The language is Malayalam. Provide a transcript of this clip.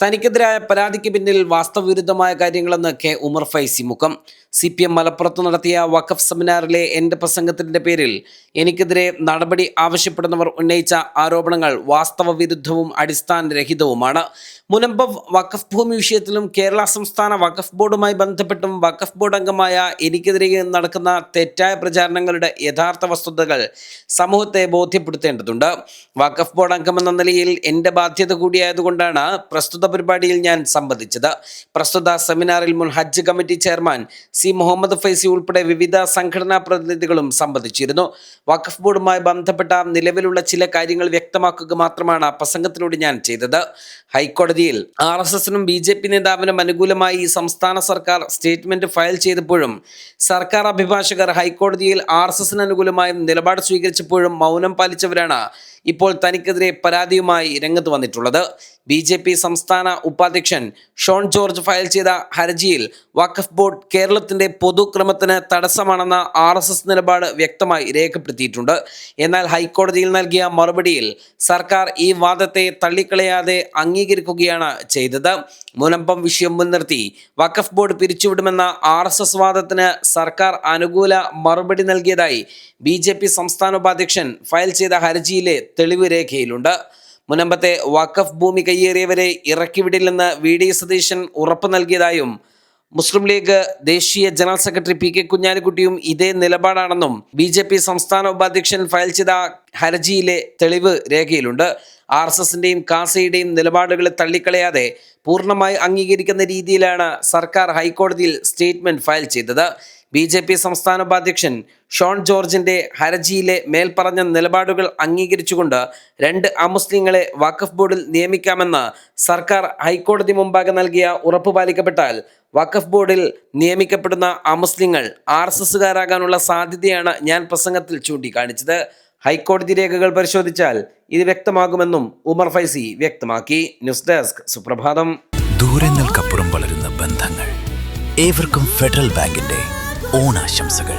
തനിക്കെതിരായ പരാതിക്ക് പിന്നിൽ വാസ്തവവിരുദ്ധമായ കാര്യങ്ങളെന്ന് കെ ഉമർ ഫൈസി മുഖം. CPM മലപ്പുറത്ത് നടത്തിയ വഖഫ് സെമിനാറിലെ എൻ്റെ പ്രസംഗത്തിൻ്റെ പേരിൽ എനിക്കെതിരെ നടപടി ആവശ്യപ്പെടുന്നവർ ഉന്നയിച്ച ആരോപണങ്ങൾ വാസ്തവവിരുദ്ധവും അടിസ്ഥാനരഹിതവുമാണ്. മുനമ്പം വഖഫ് ഭൂമി വിഷയത്തിലും കേരള സംസ്ഥാന വഖഫ് ബോർഡുമായി ബന്ധപ്പെട്ടും വഖഫ് ബോർഡ് അംഗമായ എനിക്കെതിരെ നടക്കുന്ന തെറ്റായ പ്രചാരണങ്ങളുടെ യഥാർത്ഥ വസ്തുതകൾ സമൂഹത്തെ ബോധ്യപ്പെടുത്തേണ്ടതുണ്ട്. വഖഫ് ബോർഡ് അംഗമെന്ന നിലയിൽ എൻ്റെ ബാധ്യത കൂടിയായതുകൊണ്ടാണ് പ്രസ്തുത പരിപാടിയിൽ ഞാൻ സംബന്ധിച്ചത്. പ്രസ്തുത സെമിനാറിൽ മുൻ ഹജ്ജ് committee chairman C Muhammad Faizi ഉൾപ്പെടെ വിവിധ സംഘടനാ പ്രതിനിധികളും സംബന്ധിച്ചിരുന്നു. വഖഫ് ബോർഡുമായി ബന്ധപ്പെട്ട നിലവിലുള്ള ചില കാര്യങ്ങൾ വ്യക്തമാക്കുക മാത്രമാണ് പ്രസംഗത്തിലൂടെ ഞാൻ ചെയ്തത്. ഹൈക്കോടതിയിൽ RSSനും BJP നേതാവിനും അനുകൂലമായി സംസ്ഥാന സർക്കാർ സ്റ്റേറ്റ്മെന്റ് ഫയൽ ചെയ്തപ്പോഴും സർക്കാർ അഭിഭാഷകർ ഹൈക്കോടതിയിൽ RSSന് അനുകൂലമായും നിലപാട് സ്വീകരിച്ചപ്പോഴും മൗനം പാലിച്ചവരാണ് ഇപ്പോൾ തനിക്കെതിരെ പരാതിയുമായി രംഗത്ത് വന്നിട്ടുള്ളത്. BJP സംസ്ഥാന ഉപാധ്യക്ഷൻ ഷോൺ ജോർജ് ഫയൽ ചെയ്ത ഹർജിയിൽ വഖഫ് ബോർഡ് കേരളത്തിന്റെ പൊതുക്രമത്തിന് തടസ്സമാണെന്ന RSS നിലപാട് വ്യക്തമായി രേഖപ്പെടുത്തിയിട്ടുണ്ട്. എന്നാൽ ഹൈക്കോടതിയിൽ നൽകിയ മറുപടിയിൽ സർക്കാർ ഈ വാദത്തെ തള്ളിക്കളയാതെ അംഗീകരിക്കുകയാണ് ചെയ്തത്. മുനമ്പം വിഷയം മുൻനിർത്തി വഖഫ് ബോർഡ് പിരിച്ചുവിടുമെന്ന RSS വാദത്തിന് സർക്കാർ അനുകൂല മറുപടി നൽകിയതായി BJP സംസ്ഥാന ഉപാധ്യക്ഷൻ ഫയൽ ചെയ്ത ഹർജിയിലെ തെളിവ് രേഖയിലുണ്ട്. മുനമ്പത്തെ വഖഫ് ഭൂമി കയ്യേറിയവരെ ഇറക്കിവിടില്ലെന്ന് VD സതീശൻ ഉറപ്പ് നൽകിയതായും മുസ്ലിം ലീഗ് ദേശീയ ജനറൽ സെക്രട്ടറി PK കുഞ്ഞാലിക്കുട്ടിയും ഇതേ നിലപാടാണെന്നും BJP സംസ്ഥാന ഉപാധ്യക്ഷൻ ഫയൽ ചെയ്ത ഹർജിയിലെ തെളിവ് രേഖയിലുണ്ട്. RSSന്റെയും കാസയുടെയും നിലപാടുകളെ തള്ളിക്കളയാതെ പൂർണ്ണമായി അംഗീകരിക്കുന്ന രീതിയിലാണ് സർക്കാർ ഹൈക്കോടതിയിൽ സ്റ്റേറ്റ്മെന്റ് ഫയൽ ചെയ്തത്. BJP സംസ്ഥാന ഉപാധ്യക്ഷൻ ഷോൺ ജോർജിന്റെ ഹർജിയിലെ മേൽപ്പറഞ്ഞ നിലപാടുകൾ അംഗീകരിച്ചുകൊണ്ട് 2 അമുസ്ലിങ്ങളെ വഖഫ് ബോർഡിൽ നിയമിക്കാമെന്ന് സർക്കാർ ഹൈക്കോടതി മുമ്പാകെ നൽകിയ ഉറപ്പ് പാലിക്കപ്പെട്ടാൽ വഖഫ് ബോർഡിൽ നിയമിക്കപ്പെടുന്ന അമുസ്ലിങ്ങൾ RSSകാരാകാനുള്ള സാധ്യതയാണ് ഞാൻ പ്രസംഗത്തിൽ ചൂണ്ടിക്കാണിച്ചത്. ഹൈക്കോടതി രേഖകൾ പരിശോധിച്ചാൽ ഇത് വ്യക്തമാകുമെന്നും ഉമർ ഫൈസി വ്യക്തമാക്കി. ന്യൂസ് ഡെസ്ക് സുപ്രഭാതം. ദൂരങ്ങൾക്കപ്പുറം വളരുന്ന ബന്ധങ്ങൾ. ഏവർക്കും ഫെഡറൽ ബാങ്കിന്റെ ഓണാശംസകൾ.